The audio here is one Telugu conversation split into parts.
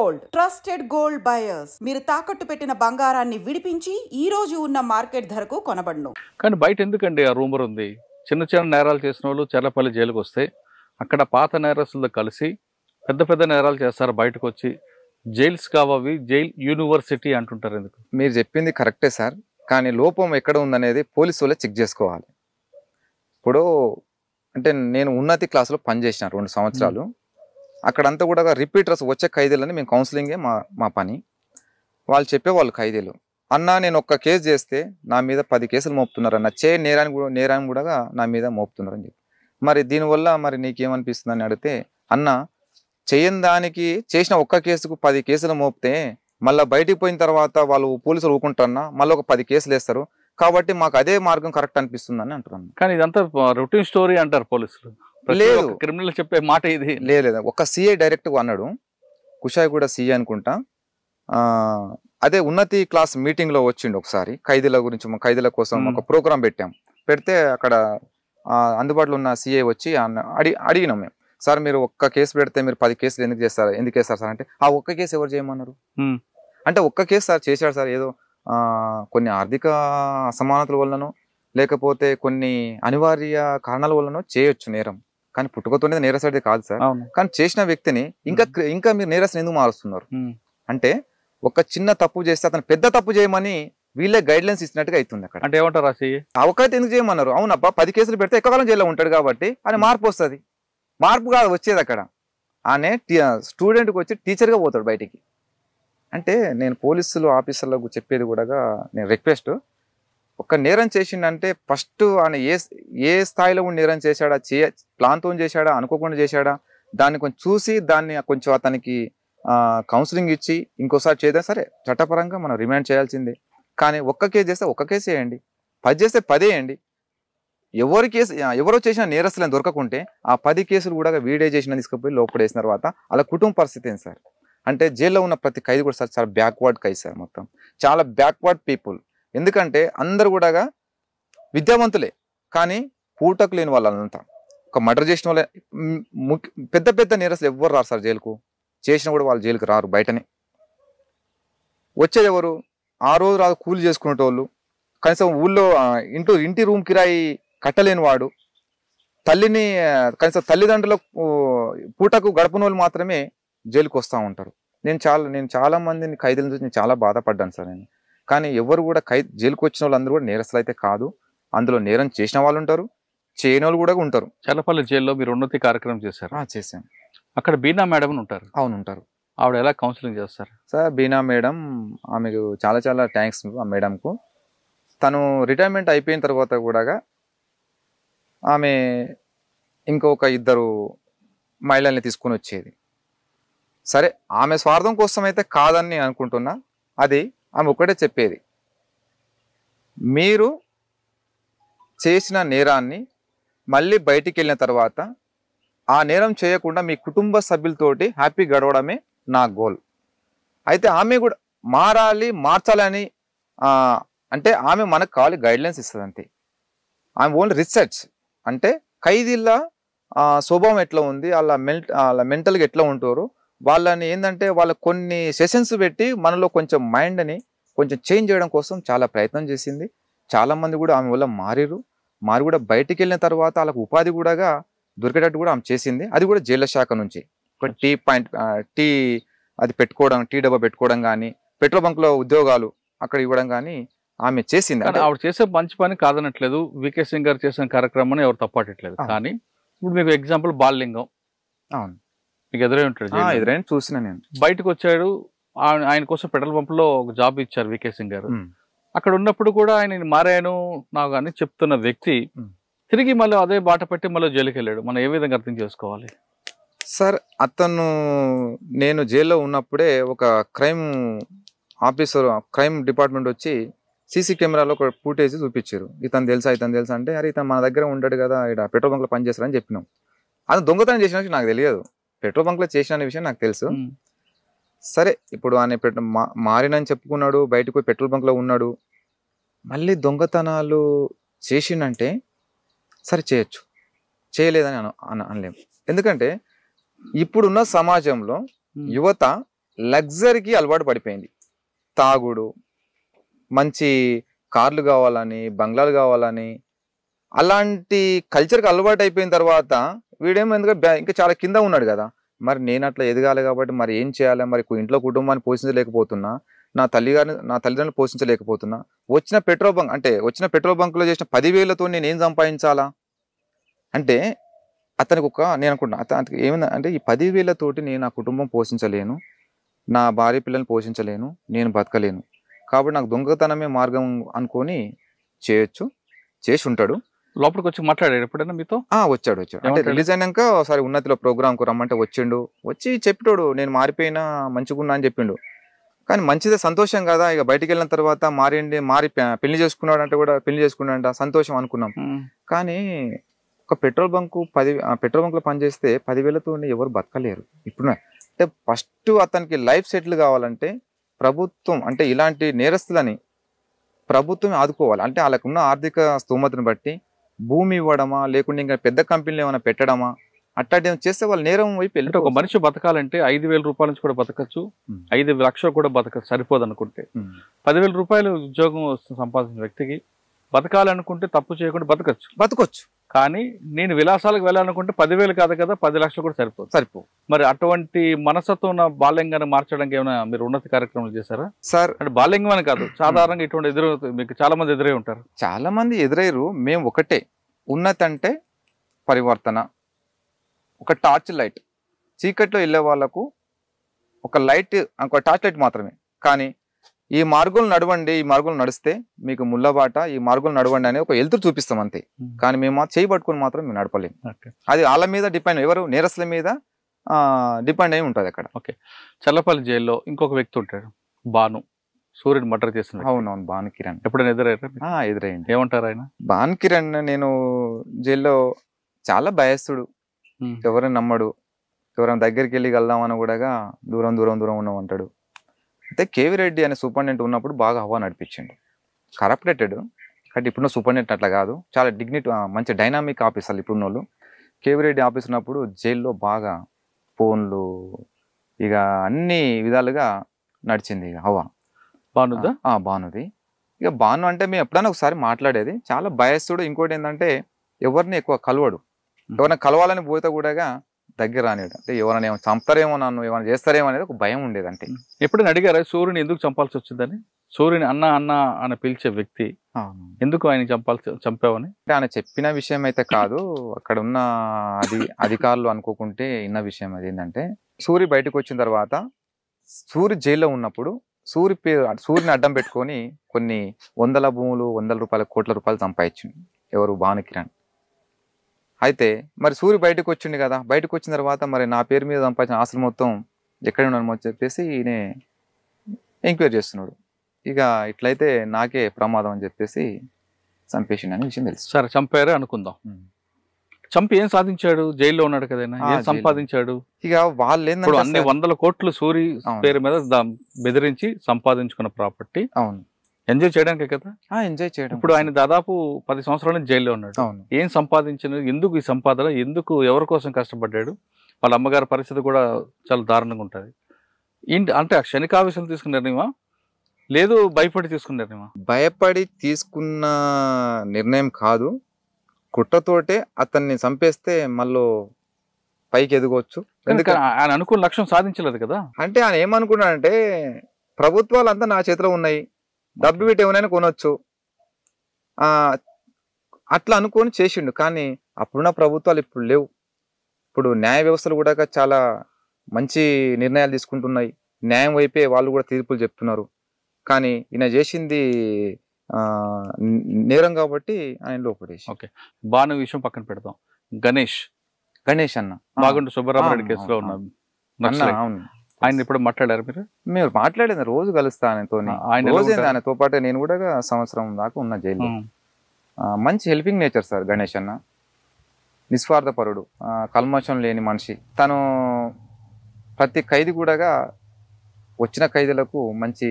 Gold, trusted gold buyers. మీరు తాకట్టు పెట్టిన బంగారాన్ని విడిపించి ఈ రోజు ఉన్న మార్కెట్ ధరకు కొనబడును. కానీ బయట ఎందుకండి ఆ రూమర్ ఉంది? చిన్న చిన్న నేరాలు చేసిన వాళ్ళు చెర్లపల్లి జైలుకు వస్తే అక్కడ పాత నేరస్తులతో కలిసి పెద్ద పెద్ద నేరాలు చేస్తారు, బయటకు వచ్చి జైల్స్ కావవి జైల్ యూనివర్సిటీ అంటుంటారు. ఎందుకు? మీరు చెప్పింది కరెక్టే సార్, కానీ లోపం ఎక్కడ ఉందనేది పోలీసు వాళ్ళే చెక్ చేసుకోవాలి. ఇప్పుడు అంటే నేను ఉన్నతి క్లాసులో పనిచేసిన 2 సంవత్సరాలు. అక్కడంతా కూడా రిపీటర్స్ వచ్చే ఖైదీలని మేము కౌన్సిలింగే మా పని. వాళ్ళు చెప్పేవాళ్ళు ఖైదీలు, అన్న నేను ఒక్క కేసు చేస్తే నా మీద 10 కేసులు మోపుతున్నారు అన్న, నేరాన్ని కూడా నా మీద మోపుతున్నారు అని చెప్పి. మరి దీనివల్ల మరి నీకేమనిపిస్తుంది అని అడిగితే, అన్న చేయని దానికి చేసిన ఒక్క కేసుకు 10 కేసులు మోపితే మళ్ళీ బయటికి పోయిన తర్వాత వాళ్ళు పోలీసులు ఊకుంటారన్నా మళ్ళీ ఒక 10 కేసులు వేస్తారు, కాబట్టి మాకు అదే మార్గం కరెక్ట్ అనిపిస్తుంది అని అంటున్నాను. కానీ ఇదంతా రొటీన్ స్టోరీ అంటారు పోలీసులు. లేదు, క్రిమినల్ చెప్పే మాట ఇది లేదు. ఒక సిఐ డైరెక్ట్ అన్నాడు, కుషాయిగూడ సిఐ అనుకుంటా. అదే ఉన్నతి క్లాస్ మీటింగ్ లో వచ్చిండు ఒకసారి. ఖైదీల గురించి, ఖైదీల కోసం ఒక ప్రోగ్రామ్ పెడితే అక్కడ అందుబాటులో ఉన్న సిఐ వచ్చి అడిగినాం మేము, సార్ మీరు ఒక్క కేసు పెడితే మీరు 10 కేసులు ఎందుకు వేస్తారు సార్ అంటే, ఆ ఒక్క కేసు ఎవరు చేయమన్నారు అంటే, ఒక్క కేసు సార్ చేశాడు సార్, ఏదో కొన్ని ఆర్థిక అసమానతల వల్లనో లేకపోతే కొన్ని అనివార్య కారణాల వల్లనో చేయొచ్చు నేరం, కానీ పుట్టుకతోనే నేరస్తుడి కాదు సార్. కానీ చేసిన వ్యక్తిని ఇంకా మీరు నేరస్తుని ఎందుకు మారుస్తున్నారు అంటే, ఒక చిన్న తప్పు చేస్తే అతను పెద్ద తప్పు చేయమని వీళ్ళే గైడ్ లైన్స్ ఇచ్చినట్టుగా అవుతుంది అక్కడ. అంటే ఏమంటారు? అవకైతే ఎందుకు చేయమన్నారు? అవునబ్బా 10 కేసులు పెడితే ఎక్కువ కాలం జైల్లో ఉంటాడు కాబట్టి అని మార్పు వస్తుంది. మార్పు కాదు వచ్చేది అక్కడ, ఆనే స్టూడెంట్కి వచ్చి టీచర్గా పోతాడు బయటికి. అంటే నేను పోలీసులు ఆఫీసర్లకు చెప్పేది కూడా, నేను రిక్వెస్ట్, ఒక నేరం చేసిండంటే ఫస్ట్ ఆయన ఏ స్థాయిలో ఉండి నేరం చేశాడా, ప్లాన్తో చేశాడా, అనుకోకుండా చేశాడా, దాన్ని కొంచెం చూసి దాన్ని కొంచెం అతనికి కౌన్సిలింగ్ ఇచ్చి ఇంకోసారి చేద్దాం. సరే చట్టపరంగా మనం రిమాండ్ చేయాల్సిందే, కానీ ఒక్క కేసు చేస్తే ఒక్క కేసు వేయండి, 10 చేస్తే 10 వేయండి. ఎవరో చేసిన నేరస్తులను దొరకకుంటే ఆ 10 కేసులు కూడా వీడే చేసిన తీసుకుపోయి లోపడేసిన తర్వాత అలా కుటుంబ పరిస్థితి ఏంటి సార్? అంటే జైల్లో ఉన్న ప్రతి ఖైదీ కూడా సార్ చాలా బ్యాక్వర్డ్ ఖైదీ సార్, మొత్తం చాలా బ్యాక్వర్డ్ పీపుల్. ఎందుకంటే అందరు కూడా విద్యావంతులే, కానీ పూటకు లేని వాళ్ళంతా. ఒక మర్డర్ చేసిన వాళ్ళే, పెద్ద పెద్ద నేరస్తులు ఎవ్వరు రారు సార్ జైలుకు, చేసినా కూడా వాళ్ళు జైలుకి రారు, బయటనే వచ్చేది ఎవరు? ఆ రోజు రాదు కూలి చేసుకునేటోళ్ళు, కనీసం ఊళ్ళో ఇంటి రూమ్ కిరాయి కట్టలేని వాడు, తల్లిని కనీసం తల్లిదండ్రుల పూటకు గడపని వాళ్ళు మాత్రమే జైలుకి వస్తూ ఉంటారు. నేను చాలా మందిని ఖైదీల నుంచి నేను చాలా బాధపడ్డాను సార్ నేను. కానీ ఎవరు కూడా జైలుకి వచ్చిన వాళ్ళందరూ కూడా నేరస్తులు అయితే కాదు, అందులో నేరం చేసిన వాళ్ళు ఉంటారు, చేయని వాళ్ళు కూడా ఉంటారు. చెర్లపల్లి జైల్లో మీరు ఉన్నతి కార్యక్రమం చేశారు? చేశాను. అక్కడ బీనా మేడం ఉంటారు? అవును ఉంటారు. ఆవిడ ఎలా కౌన్సిలింగ్ చేస్తారు సార్? బీనా మేడం, ఆమెకు చాలా చాలా థ్యాంక్స్ ఆ మేడంకు. తను రిటైర్మెంట్ అయిపోయిన తర్వాత కూడా ఆమె ఇంకొక 2 మహిళల్ని తీసుకుని వచ్చేది. సరే ఆమె స్వార్థం కోసం అయితే కాదని అనుకుంటున్నా, అది ఆమె ఒకటే చెప్పేది, మీరు చేసిన నేరాన్ని మళ్ళీ బయటికి వెళ్ళిన తర్వాత ఆ నేరం చేయకుండా మీ కుటుంబ సభ్యులతోటి హ్యాపీ గడవడమే నా గోల్. అయితే ఆమె కూడా మార్చాలని అంటే ఆమె మనకు కావాలి గైడ్లైన్స్ ఇస్తుంది అంతే. ఆమె ఓన్లీ రిసర్చ్ అంటే ఖైదీల స్వభావం ఎట్లా ఉంది, వాళ్ళ మెంటల్గా ఎట్లా ఉంటారు, వాళ్ళని ఏంటంటే వాళ్ళ కొన్ని సెషన్స్ పెట్టి మనలో కొంచెం మైండ్ని కొంచెం చేంజ్ చేయడం కోసం చాలా ప్రయత్నం చేసింది. చాలామంది కూడా ఆమె వల్ల మారి కూడా బయటికి వెళ్ళిన తర్వాత వాళ్ళకు ఉపాధి కూడా దొరికేటట్టు కూడా ఆమె చేసింది. అది కూడా జైళ్ళ శాఖ నుంచి ఒక టీ అది పెట్టుకోవడం, టీ డబ్బా పెట్టుకోవడం కానీ, పెట్రోల్ బంక్లో ఉద్యోగాలు అక్కడ ఇవ్వడం కానీ ఆమె చేసింది. ఆవిడ చేసే మంచి పని కాదనట్లేదు, వికే సింగ్ గారు చేసిన కార్యక్రమాన్ని ఎవరు తప్పట్లేదు. కానీ ఇప్పుడు మీకు ఎగ్జాంపుల్ బాలలింగం, అవును మీకు ఎదురై ఉంటాడు, ఎదురైనా చూసిన నేను. బయటకు వచ్చాడు, ఆయన కోసం పెట్రోల్ పంప్ లో ఒక జాబ్ ఇచ్చారు వికే సింగ్ గారు. అక్కడ ఉన్నప్పుడు కూడా ఆయన మారాను నాకు అని చెప్తున్న వ్యక్తి తిరిగి మళ్ళీ అదే బాట పెట్టి మళ్ళీ జైలుకి వెళ్ళాడు. మనం ఏ విధంగా అర్థం చేసుకోవాలి సార్? అతను నేను జైల్లో ఉన్నప్పుడే ఒక క్రైమ్ ఆఫీసర్, క్రైమ్ డిపార్ట్మెంట్ వచ్చి సీసీ కెమెరాలో ఒక ఫుటేజ్ చూపించారు. ఇతను తెలుసా అంటే, అరే ఇతను మన దగ్గర ఉంటాడు కదా, ఇక్కడ పెట్రోల్ బంక్లో పనిచేస్తారని చెప్పినాం. అది దొంగతనం చేసిన నాకు తెలియదు, పెట్రోల్ బంక్లో చేసిన విషయం నాకు తెలుసు. సరే ఇప్పుడు ఆయన మారినని చెప్పుకున్నాడు, బయటకు పోయి పెట్రోల్ బంక్లో ఉన్నాడు, మళ్ళీ దొంగతనాలు చేసిండంటే సరే చేయొచ్చు, చేయలేదని అనలేము. ఎందుకంటే ఇప్పుడున్న సమాజంలో యువత లగ్జరీకి అలవాటు పడిపోయింది. తాగుడు, మంచి కార్లు కావాలని, బంగ్లాలు కావాలని, అలాంటి కల్చర్కి అలవాటు అయిపోయిన తర్వాత వీడేమో ఎందుకంటే ఇంకా చాలా కింద ఉన్నాడు కదా. మరి నేను అట్లా ఎదగాలి కాబట్టి మరి ఏం చేయాలి, మరి ఇంట్లో కుటుంబాన్ని పోషించలేకపోతున్నా, నా తల్లిదండ్రులు పోషించలేకపోతున్నా, వచ్చిన పెట్రోల్ బంక్లో చేసిన 10,000తో నేను ఏం సంపాదించాలా అంటే అతనికి నేను అనుకుంటున్నా అతనికి ఏమైంది అంటే ఈ 10,000తోటి నేను నా కుటుంబం పోషించలేను, నా భార్య పిల్లల్ని పోషించలేను, నేను బతకలేను, కాబట్టి నాకు దొంగతనమే మార్గం అనుకొని చేసి ఉంటాడు. లోపలికి వచ్చి మాట్లాడాడు ఎప్పుడైనా మీతో? వచ్చాడు. అంటే రిలీజ్ అయినాక ఒకసారి ఉన్నతిలో ప్రోగ్రామ్కు రమ్మంటే వచ్చి చెప్పాడు, నేను మారిపోయినా మంచిగున్నా అని చెప్పిండు. కానీ మంచిదే, సంతోషం కదా. ఇక బయటికి వెళ్ళిన తర్వాత మారి పెళ్లి చేసుకున్నాడు అంటే కూడా పెళ్లి చేసుకున్నాడంట, సంతోషం అనుకున్నాం. కానీ ఒక పెట్రోల్ బంక్లో పనిచేస్తే 10,000తో ఎవరు బతకలేరు ఇప్పుడు. అంటే ఫస్ట్ అతనికి లైఫ్ సెటిల్ కావాలంటే ప్రభుత్వం అంటే ఇలాంటి నేరస్తులని ప్రభుత్వం ఆదుకోవాలి. అంటే వాళ్ళకున్న ఆర్థిక స్తోమతను బట్టి భూమి ఇవ్వడమా, లేకుంటే ఇంకా పెద్ద కంపెనీలు ఏమైనా పెట్టడమా, అట్లాంటి చేస్తే వాళ్ళు నేరం వైపు వెళ్ళి. ఒక మనిషి బతకాలంటే 5,000 రూపాయల నుంచి కూడా బతకచ్చు, 5 లక్షలు కూడా బతకచ్చు, సరిపోదు అనుకుంటే. 10,000 రూపాయలు ఉద్యోగం సంపాదించిన వ్యక్తికి బతకాలనుకుంటే తప్పు చేయకుండా బతకొచ్చు. కానీ నేను విలాసాలకు వెళ్ళాలనుకుంటే 10,000 కాదు కదా, 10 లక్షలు కూడా సరిపో. మరి అటువంటి మనస్తత్వం ఉన్న బాల్యంగాన్ని మార్చడానికి ఏమైనా మీరు ఉన్నత కార్యక్రమాలు చేశారా సార్? అంటే బాల్యంగం అని కాదు, సాధారణంగా ఇటువంటి మీకు చాలా మంది ఎదురై ఉంటారు. చాలా మంది ఎదురయ్యారు. మేము ఒకటే, ఉన్నతి అంటే పరివర్తన. ఒక టార్చ్ లైట్, చీకట్లో వెళ్ళే వాళ్ళకు ఒక లైట్, ఒక టార్చ్ లైట్ మాత్రమే. కానీ ఈ మార్గంలో నడవండి, ఈ మార్గంలో నడిస్తే మీకు ముళ్ళబాట, ఈ మార్గంలో నడవండి అని ఒక ఎలుతురు చూపిస్తాం అంతే. కానీ మేము చేయి పట్టుకుని మాత్రం మేము నడపలేము. అది వాళ్ళ మీద డిపెండ్, ఎవరు నేరస్తుల మీద డిపెండ్ అయి ఉంటుంది అక్కడ. ఓకే. చల్లపల్లి జైల్లో ఇంకొక వ్యక్తి ఉంటాడు, భాను, సూర్యుని మర్డర్ చేసిన. అవునవును, భాను కిరణ్. ఎప్పుడైనా ఎదురయ్యారా? ఎదురైంది. ఏమంటారు ఆయన? భాను కిరణ్ నేను జైల్లో చాలా భయస్తుడు, ఎవరైనా నమ్మడు, ఎవరైనా దగ్గరికి వెళ్ళి వెళ్దామని కూడా దూరం ఉన్నామంటాడు. అయితే కేవీ రెడ్డి అనే సూపరింటెండెంట్ ఉన్నప్పుడు బాగా హవా నడిపించండు. కరప్టెడ్, కాబట్టి ఇప్పుడున్న సూపరింటెండెంట్ అట్లా కాదు, చాలా డిగ్నిటీ, మంచి డైనామిక్ ఆఫీసర్లు ఇప్పుడున్న వాళ్ళు. కేవీ రెడ్డి ఆఫీస్ ఉన్నప్పుడు జైల్లో బాగా ఫోన్లు, ఇక అన్ని విధాలుగా నడిచింది ఇక హవా. భానుది. ఇక భాను అంటే మేము ఎప్పుడైనా ఒకసారి మాట్లాడేది, చాలా భయస్తుడు. ఇంకోటి ఏంటంటే ఎవరిని ఎక్కువ కలవడు, ఎవరైనా కలవాలని పోతే కూడా దగ్గర రానిడు. అంటే ఎవరైనా ఏమైనా చంపుతారేమో, నన్ను ఏమైనా చేస్తారేమో అనేది ఒక భయం ఉండేది. అంటే ఎప్పుడైనా అడిగారా సూర్యుని ఎందుకు చంపాల్సి వచ్చిందని? సూర్యుని అన్న అని పిలిచే వ్యక్తి ఎందుకు ఆయన చంపావని? అంటే ఆయన చెప్పిన విషయం అయితే కాదు, అక్కడ ఉన్న అధికారులు అనుకోకుంటే ఇన్న విషయం. అది ఏంటంటే సూర్య బయటకు వచ్చిన తర్వాత, సూర్య జైల్లో ఉన్నప్పుడు సూర్యుని అడ్డం పెట్టుకొని కొన్ని వందల భూములు, కోట్ల రూపాయలు సంపాదించింది ఎవరు? భాను కిరణ్. అయితే మరి సూర్య బయటకు వచ్చింది కదా, బయటకు వచ్చిన తర్వాత మరి నా పేరు మీద సంపాదించిన ఆస్తులు మొత్తం ఎక్కడ ఉన్నామో చెప్పేసి ఈయన ఎంక్వైరీ చేస్తున్నాడు. ఇక ఇట్లయితే నాకే ప్రమాదం అని చెప్పేసి చంపేసిండు అనే విషయం తెలుసు. సరే, చంపారే అనుకుందాం. చంపి ఏం సాధించాడు? జైల్లో ఉన్నాడు కదా, ఏం సంపాదించాడు? ఇక వాళ్ళు ఏంటంటే అన్ని 100 కోట్లు సూర్య పేరు మీద బెదిరించి సంపాదించుకున్న ప్రాపర్టీ. అవును, ఎంజాయ్ చేయడానికే కదా. ఎంజాయ్ చేయడం. ఇప్పుడు ఆయన దాదాపు 10 సంవత్సరాల నుంచి జైల్లో ఉన్నాడు. ఏం సంపాదించిన, ఎందుకు ఈ సంపాదన, ఎందుకు ఎవరి కోసం కష్టపడ్డాడు? వాళ్ళ అమ్మగారి పరిస్థితి కూడా చాలా దారుణంగా ఉంటుంది. ఏంటి అంటే ఆ క్షణికావేశం తీసుకున్న నిర్ణయమా, లేదు భయపడి తీసుకున్న నిర్ణయమా? భయపడి తీసుకున్న నిర్ణయం కాదు, కుట్రతోటే అతన్ని చంపేస్తే మళ్ళీ పైకి ఎదగవచ్చు. ఎందుకంటే ఆయన అనుకున్న లక్ష్యం సాధించలేదు కదా. అంటే ఆయన ఏమనుకున్నాడంటే ప్రభుత్వాలు అంతా నా చేతిలో ఉన్నాయి, డబ్బు పెట్టి ఏమైనా కొనొచ్చు, అట్లా అనుకొని చేసిండు. కానీ అప్పుడున్న ప్రభుత్వాలు ఇప్పుడు లేవు. ఇప్పుడు న్యాయ వ్యవస్థలు కూడా చాలా మంచి నిర్ణయాలు తీసుకుంటున్నాయి, న్యాయం వైపే వాళ్ళు కూడా తీర్పులు చెప్తున్నారు. కానీ ఈయన చేసింది నేరం కాబట్టి ఆయన లోపడేసి. ఓకే, భాను విషయం పక్కన పెడతాం. గణేష్ అన్న మాగుంట సుబ్బరామరెడ్డి కేసులో ఉన్నాం. ఆయన ఇప్పుడు మాట్లాడారు మీరు? మాట్లాడేది, రోజు కలుస్తా ఆయనతో పాటు. నేను కూడా సంవత్సరం దాకా ఉన్న జైల్లో. మంచి హెల్పింగ్ నేచర్ సార్ గణేష్ అన్న, నిస్వార్థపరుడు, కల్మషం లేని మనిషి. తను ప్రతి ఖైదీ కూడా వచ్చిన ఖైదీలకు మంచి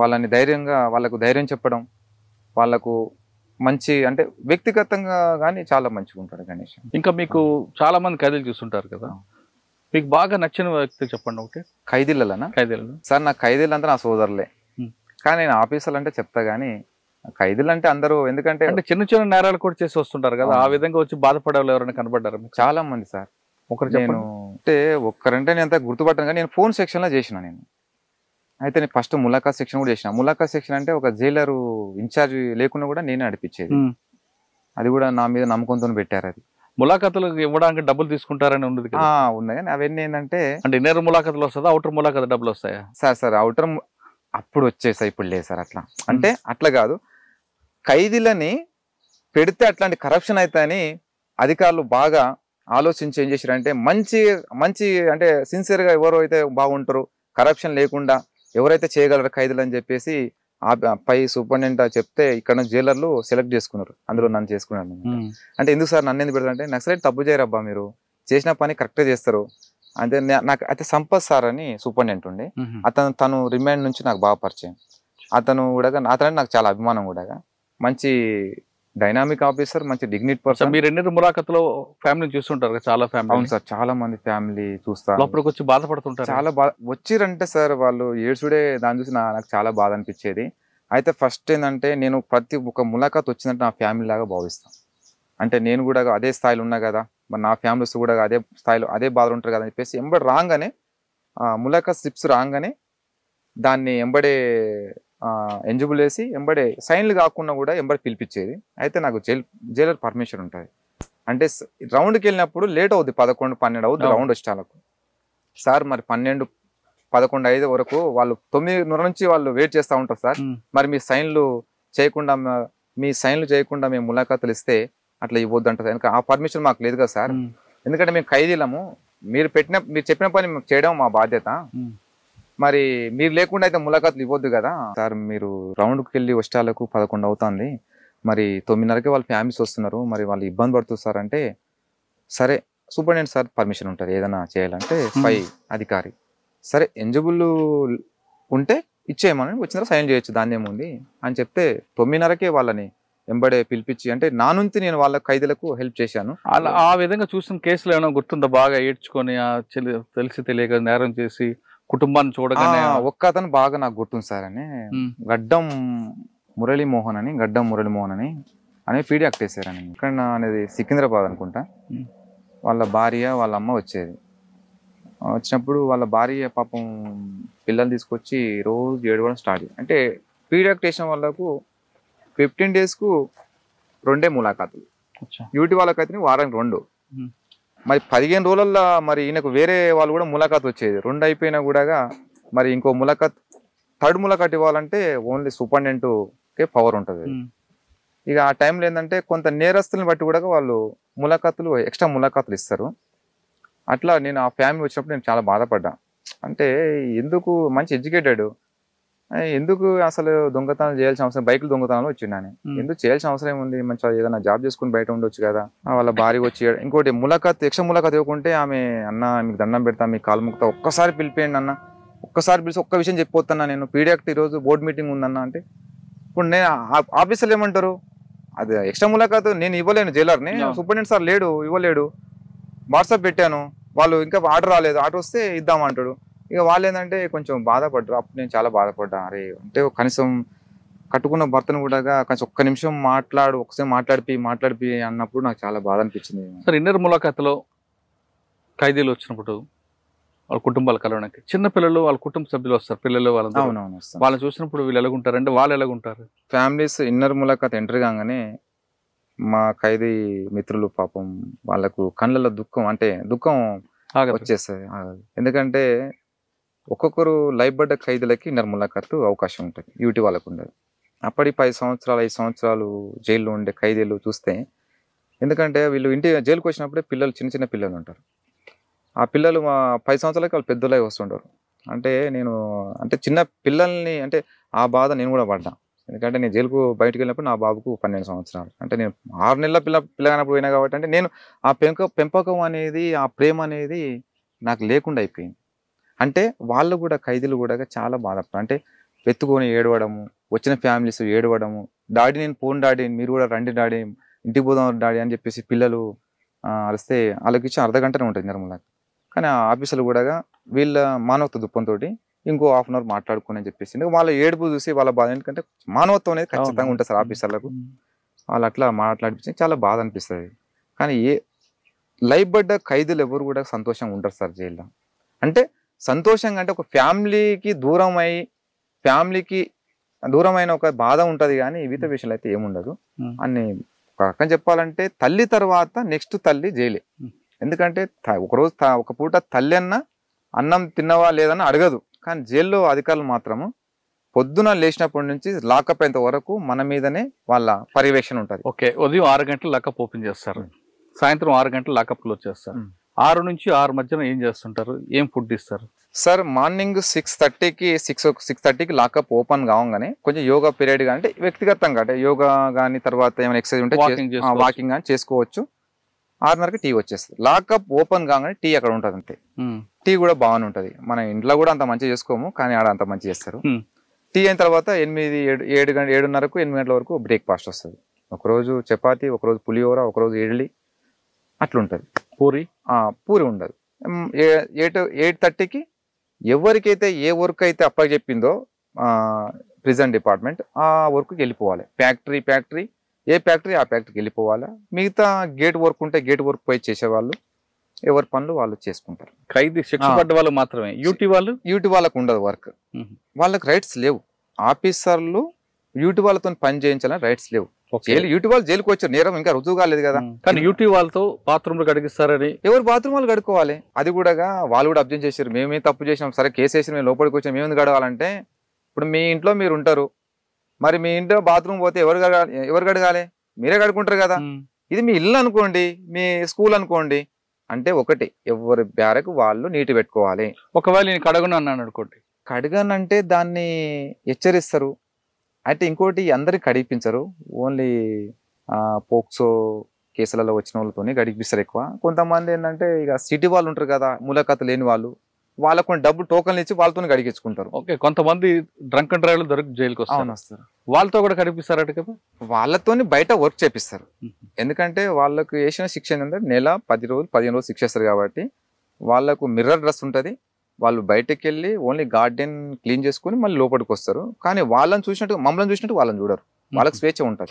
వాళ్ళకు ధైర్యం చెప్పడం, వాళ్ళకు మంచి అంటే వ్యక్తిగతంగా కానీ చాలా మంచిగా ఉంటాడు గణేష్. ఇంకా మీకు చాలా మంది ఖైదీలు చూస్తుంటారు కదా, మీకు బాగా నచ్చిన వ్యక్తి చెప్పండి ఒకటి. ఖైదీలనా? ఖైదీలలో సార్ నాకు ఖైదీలు అంతా నా సోదరులే. ఉమ్. కానీ నేను ఆఫీసర్లు అంటే చెప్తా గానీ ఖైదీలు అంటే అందరూ ఎందుకంటే అంటే చిన్న చిన్న నేరాలు కూడా చేసి వస్తుంటారు కదా, ఆ విధంగా వచ్చి బాధపడే వాళ్ళు ఎవరైనా కనబడ్డారు మీకు? చాలా మంది సార్. ఒకరు నేను చెప్పండి. అంటే ఒక్కరంటే నేను అంత గుర్తుపట్టాను కానీ నేను ఫోన్ సెక్షన్ లో చేసిన నేను. అయితే నేను ఫస్ట్ ములాఖాత్ సెక్షన్ కూడా చేసిన. ములాఖాత్ సెక్షన్ అంటే ఒక జైలరు ఇన్ఛార్జ్ లేకుండా కూడా నేనే నడిపించేది. ఉమ్. అది కూడా నా మీద నమ్మకంతో పెట్టారు. అది ములాఖాతులు ఇవ్వడానికి డబ్బులు తీసుకుంటారని ఉంది కదా. ఉన్నాయి కానీ అవన్నీ ఏంటంటే అంటే ఇన్నర్ ములాఖాతులు వస్తుందా, అవుటర్ ములాఖాతు డబ్బులు వస్తాయా? సార్ అవుటర్ అప్పుడు వచ్చేసాయి, ఇప్పుడు లేదు సార్. అట్లా అంటే అట్లా కాదు, ఖైదీలని పెడితే అట్లాంటి కరప్షన్ అవుతాయని అధికారులు బాగా ఆలోచించి ఏం చేశారంటే మంచి మంచి అంటే సిన్సియర్గా ఎవరు అయితే బాగుంటారు, కరప్షన్ లేకుండా ఎవరైతే చేయగలరు ఖైదీలు అని చెప్పేసి పై సూపరింటెండెంట్ చెప్తే ఇక్కడ జైలర్లు సెలెక్ట్ చేసుకున్నారు. అందులో నన్ను చేసుకున్నాను. అంటే ఎందుకు సార్ నన్ను ఎందుకు పెడతారంటే నక్సలైట్ తప్పు చేయరబ్బా, మీరు చేసిన పని కరెక్ట్గా చేస్తారు అంటే. నాకు అయితే సంపత్ సార్ అని సూపరింటెండెంట్ ఉండే, తను రిమాండ్ నుంచి నాకు బాగా పరిచయం. అతను కూడా నాకు చాలా అభిమానం కూడా. మంచి డైనామిక్ ఆఫీసర్, మంచి డిగ్నిటీ పర్సన్. మీరు ఎన్ని ములాఖాతులో ఫ్యామిలీ చూస్తుంటారు చాలా ఫ్యామిలీ? అవును సార్, చాలా మంది ఫ్యామిలీ చూస్తారు. లోపలికి వచ్చి బాధపడుతుంటారు. చాలా బాధ వచ్చిరంటే సార్ వాళ్ళు ఏడ్చుడే, దాన్ని చూసి నాకు చాలా బాధ అనిపించేది. అయితే ఫస్ట్ ఏంటంటే నేను ప్రతి ఒక్క ములాఖాత్ వచ్చిందంటే నా ఫ్యామిలీ లాగా భావిస్తాను. అంటే నేను కూడా అదే స్థాయిలో ఉన్నా కదా, మరి నా ఫ్యామిలీస్ కూడా అదే స్థాయిలో అదే బాధలు ఉంటారు కదా అని చెప్పేసి ఎంబడి రాగానే ములాఖాత్ స్లిప్స్ రాగానే దాన్ని ఎంబడే ఎంజిబుల్ వేసి ఎంబడే సైన్లు కాకుండా కూడా ఎంబడి పిలిపించేది. అయితే నాకు జైలర్ పర్మిషన్ ఉంటుంది. అంటే రౌండ్కి వెళ్ళినప్పుడు లేట్ అవుద్ది, 11-12 అవుద్ది రౌండ్ వచ్చేటాలకు. సార్ మరి 12-11 వరకు వాళ్ళు 9 నుంచి వాళ్ళు వెయిట్ చేస్తూ ఉంటారు సార్. మరి మీ సైన్లు చేయకుండా మేము ములాఖాతులు ఇస్తే అట్లా ఇవ్వద్దు అంటారు. ఎందుకంటే ఆ పర్మిషన్ మాకు లేదు కదా సార్. ఎందుకంటే మేము ఖైదీలము, మీరు చెప్పిన పని చేయడం మా బాధ్యత. మరి మీరు లేకుండా అయితే ములాఖాతులు ఇవ్వద్దు కదా సార్. మీరు రౌండ్కి వెళ్ళి వచ్చేటాలకు 11 అవుతుంది, మరి 9:30కే వాళ్ళ ఫ్యామిలీస్ వస్తున్నారు, మరి వాళ్ళు ఇబ్బంది పడుతుంది సార్ అంటే, సరే సూపరింటెండెంట్ సార్ పర్మిషన్ ఉంటుంది ఏదైనా చేయాలంటే. పై అధికారి సరే ఎలిజిబుల్ ఉంటే ఇచ్చేయమని, వచ్చిన తర్వాత సైన్ చేయొచ్చు దాన్ని ఏముంది అని చెప్తే 9:30కే వాళ్ళని ఎంబడే పిలిపించి, అంటే నా నుంచి నేను వాళ్ళ ఖైదీలకు హెల్ప్ చేశాను. అలా ఆ విధంగా చూసిన కేసులు ఏమైనా గుర్తుందా? బాగా ఏడ్చుకొని తెలిసి తెలియక నేరం చేసి కుటుంబాన్ని చూడగానే ఒక్క అతను బాగా నాకు గుర్తుంది సార్ అని, గడ్డం మురళీమోహన్ అని పీడీ యాక్ట్ వేసారని. ఇక్కడ అనేది సికింద్రాబాద్ అనుకుంటా. వాళ్ళ భార్య వాళ్ళ అమ్మ వచ్చేది. వచ్చినప్పుడు వాళ్ళ భార్య పాపం పిల్లలు తీసుకొచ్చి రోజు ఏడవడం స్టార్ట్ చేసి, అంటే పీడీ యాక్ట్ వేసిన వాళ్ళకు 15 daysకు 2 ములాఖాతులు, యూటీ వాళ్ళకైతే వారానికి 2. మరి 15 రోజుల్లో మరి ఈయనకు వేరే వాళ్ళు కూడా ములాఖాత్ వచ్చేది. 2 అయిపోయినా కూడా మరి ఇంకో ములాఖాత్, థర్డ్ ములాఖాత్ ఇవ్వాలంటే ఓన్లీ సూపరింటెండెంట్కే పవర్ ఉంటుంది. ఇక ఆ టైంలో ఏంటంటే కొంత నేరస్తులను బట్టి కూడా వాళ్ళు ఎక్స్ట్రా ములాఖాతులు ఇస్తారు. అట్లా నేను ఆ ఫ్యామిలీ వచ్చినప్పుడు నేను చాలా బాధపడ్డా. అంటే ఎందుకు మంచి ఎడ్యుకేటెడ్, ఎందుకు అసలు దొంగతనాలు చేయాల్సిన అవసరం, బైకులు దొంగతనాలు వచ్చిండని ఎందుకు చేయాల్సిన అవసరం ఏముంది, మంచిగా ఏదైనా జాబ్ చేసుకుని బయట ఉండొచ్చు కదా. వాళ్ళ భార్య వచ్చి ఇంకోటి ఎక్స్ట్రా ములాఖాత్ ఇవ్వకుంటే ఆమె, అన్న మీకు దండం పెడతా, మీకు కాలు ముక్తా, ఒక్కసారి పిలిపేయండి అన్న, ఒక్కసారి పిలిచి ఒక్క విషయం చెప్పొద్దన్నా, నేను పీడీ యాక్ట్ ఈరోజు బోర్డు మీటింగ్ ఉందన్న అంటే, ఇప్పుడు నేను ఆఫీసర్లు ఏమంటారు, అది ఎక్స్ట్రా ములాఖాత్ నేను ఇవ్వలేను, జైలర్ని సూపరింటెండెంట్ సార్ లేడు, ఇవ్వలేడు, వాట్సాప్ పెట్టాను, వాళ్ళు ఇంకా ఆర్డర్ రాలేదు, ఆర్డర్ వస్తే ఇద్దామంటాడు. ఇక వాళ్ళు ఏంటంటే కొంచెం బాధపడ్డారు. అప్పుడు నేను చాలా బాధపడ్డా. అరే అంటే కనీసం కట్టుకున్న భర్తను కూడా కొంచెం ఒక్క నిమిషం ఒకసారి మాట్లాడిపి అన్నప్పుడు నాకు చాలా బాధ అనిపించింది. సార్ ఇన్నర్ ములాఖాతులో ఖైదీలు వచ్చినప్పుడు వాళ్ళ కుటుంబాలు కలవడానికి చిన్న పిల్లలు వాళ్ళ కుటుంబ సభ్యులు వస్తారు, పిల్లలు వాళ్ళంతా. అవునవును. వాళ్ళని చూసినప్పుడు వీళ్ళు ఎలాగుంటారు అంటే వాళ్ళు ఎలాగుంటారు? ఫ్యామిలీస్ ఇన్నర్ ములాఖాత్ ఎంటర్ కాగానే మా ఖైదీ మిత్రులు పాపం వాళ్ళకు కళ్ళల్లో దుఃఖం వచ్చేస్తుంది. ఎందుకంటే ఒక్కొక్కరు లైఫ్ పడ్డ ఖైదీలకి ఇన్నర్ ములాఖాత్ అవకాశం ఉంటుంది, యూటీ వాళ్ళకు ఉండదు. అప్పటి 10 సంవత్సరాలు 5 సంవత్సరాలు జైల్లో ఉండే ఖైదీలు చూస్తే, ఎందుకంటే వీళ్ళు జైలుకి వచ్చినప్పుడే పిల్లలు చిన్న పిల్లలు ఉంటారు. ఆ పిల్లలు 10 సంవత్సరాలకి వాళ్ళు పెద్దలై వస్తుంటారు. అంటే చిన్న పిల్లల్ని, అంటే ఆ బాధ నేను కూడా పడ్డా. ఎందుకంటే నేను జైలుకు బయటకు వెళ్ళినప్పుడు నా బాబుకు 12 సంవత్సరాలు, అంటే నేను 6 నెలల పిల్లగానప్పుడు పోయినా కాబట్టి, అంటే నేను ఆ పెంపకం అనేది, ఆ ప్రేమ అనేది నాకు లేకుండా అయిపోయింది. అంటే వాళ్ళు కూడా ఖైదీలు కూడా చాలా బాధపడతారు. అంటే ఎత్తుకొని ఏడవడము, వచ్చిన ఫ్యామిలీస్ ఏడవడము, డాడీ నేను పోను డాడీ, మీరు కూడా రండి డాడీ, ఇంటికి పోదాం డాడీ అని చెప్పేసి పిల్లలు అరిస్తే వాళ్ళకి ఇచ్చి అర్ధగంటనే ఉంటుంది నిర్మల. కానీ ఆ ఆఫీసర్లు కూడా వీళ్ళ మానవత్వ దుప్పంతో ఇంకో హాఫ్ అన్ అవర్ మాట్లాడుకుని అని చెప్పేసి వాళ్ళ ఏడుపు చూసి వాళ్ళ బాధ, ఎందుకంటే మానవత్వం అనేది ఖచ్చితంగా ఉంటుంది సార్ ఆఫీసర్లకు. వాళ్ళు అట్లా మాట్లాడిపించి చాలా బాధ అనిపిస్తుంది. కానీ లైఫ్ పడ్డ ఖైదీలు ఎవరు కూడా సంతోషంగా ఉంటారు సార్ జైల్లో. అంటే సంతోషంగా అంటే ఒక ఫ్యామిలీకి దూరమైన ఒక బాధ ఉంటుంది, కానీ ఈత విషయంలో అయితే ఏముండదు అని ఒక రకం చెప్పాలంటే. తల్లి తర్వాత నెక్స్ట్ తల్లి జైలే. ఎందుకంటే ఒక పూట తల్లి అన్నం తిన్నవా లేదని అడగదు, కానీ జైల్లో అధికారులు మాత్రము పొద్దున లేచినప్పటి నుంచి లాకప్ అయ్యేంత వరకు మన మీదనే వాళ్ళ పర్యవేక్షణ ఉంటుంది. ఓకే, ఉదయం 6 గంటలు లాకప్ ఓపెన్ చేస్తారు, సాయంత్రం 6 గంటలు లాకప్ క్లోజ్ చేస్తారు. 6 నుంచి 6 మధ్యన ఏం చేస్తుంటారు, ఏం ఫుడ్ ఇస్తారు సార్? మార్నింగ్ 6:30కి లాకప్ ఓపెన్ కావగానే కొంచెం యోగా పీరియడ్ గా, అంటే వ్యక్తిగతంగా అంటే యోగా కానీ తర్వాత ఏమైనా ఎక్సర్సైజ్ ఉంటే వాకింగ్ కానీ చేసుకోవచ్చు. 6:30కి టీ వచ్చేస్తుంది. లాకప్ ఓపెన్ కాగానే టీ అక్కడ ఉంటుంది అంతే. టీ కూడా బాగానే ఉంటుంది. మన ఇంట్లో కూడా అంత మంచిగా చేసుకోము, కానీ ఆడ అంత మంచిగా చేస్తారు. టీ అయిన తర్వాత 7:30కు 8 గంటల వరకు బ్రేక్ఫాస్ట్ వస్తుంది. ఒకరోజు చపాతి, ఒకరోజు పులిహోర, ఒకరోజు ఇడ్లీ అట్లుంటుంది. పూరి ఉండదు. 8:30కి ఎవరికైతే ఏ వర్క్ అయితే అప్పకి చెప్పిందో ప్రిజన్ డిపార్ట్మెంట్ ఆ వర్క్కి వెళ్ళిపోవాలి. ఫ్యాక్టరీ ఏ ఫ్యాక్టరీ ఆ ఫ్యాక్టరీకి వెళ్ళిపోవాలి. మిగతా గేట్ వర్క్ ఉంటే గేట్ వర్క్ పోయి చేసేవాళ్ళు ఎవరి పనులు వాళ్ళు చేసుకుంటారు. ఖైదీ శిక్ష పడ్డ వాళ్ళు మాత్రమే. యూటీ వాళ్ళకు ఉండదు వర్క్, వాళ్ళకి రైట్స్ లేవు. ఆఫీసర్లు యూటీ వాళ్ళతో పని చేయించాలని రైట్స్ లేవు. యూటీ వాళ్ళు జైలుకి వచ్చారు, నేరం ఇంకా రుజువు కాలేదు కదా. కానీ యూటీ వాళ్ళతో బాత్రూమ్లు కడిగిస్తారని ఎవరు బాత్రూమ్ వాళ్ళు కడుక్కోవాలి. అది కూడా వాళ్ళు కూడా అబ్జెక్ట్ చేశారు. మేమే తప్పు చేసినాం, సరే కేసు వేసి మేము లోపలికి వచ్చాం, మేము గడవాలంటే ఇప్పుడు మీ ఇంట్లో మీరు ఉంటారు, మరి మీ ఇంట్లో బాత్రూమ్ పోతే ఎవరు కడగాలి? మీరే కడుకుంటారు కదా. ఇది మీ ఇల్లు అనుకోండి, మీ స్కూల్ అనుకోండి, అంటే ఒకటి ఎవరి బ్యారకు వాళ్ళు నీటి పెట్టుకోవాలి. ఒకవేళ నేను కడగను అన్నాను అనుకోండి, కడగనంటే దాన్ని హెచ్చరిస్తారు. అయితే ఇంకోటి అందరికి కడిపించరు, ఓన్లీ పోక్సో కేసులలో వచ్చిన వాళ్ళతోనే గడిపిస్తారు ఎక్కువ. కొంతమంది ఏంటంటే ఇక సిటీ వాళ్ళు ఉంటారు కదా, ములాఖాతు లేని వాళ్ళు, వాళ్ళకు డబ్బు టోకన్లు ఇచ్చి వాళ్ళతో గడిగించుకుంటారు. ఓకే, కొంతమంది డ్రంక్ అండ్ డ్రైవ్లు దొరికి జైలుకి వస్తారు, వాళ్ళతో కూడా కడిపిస్తారట కదా. వాళ్ళతోని బయట వర్క్ చేపిస్తారు. ఎందుకంటే వాళ్ళకు వేసిన శిక్ష ఏంటంటే నెల 10 రోజులు 15 రోజులు శిక్ష ఇస్తారు కాబట్టి వాళ్ళకు మిర్రర్ డ్రెస్ ఉంటుంది. వాళ్ళు బయటకు వెళ్ళి ఓన్లీ గార్డెన్ క్లీన్ చేసుకుని మళ్ళీ లోపలికి వస్తారు. కానీ వాళ్ళని చూసినట్టు మమ్మల్ని చూసినట్టు వాళ్ళని చూడరు, వాళ్ళకి స్వేచ్ఛ ఉంటుంది.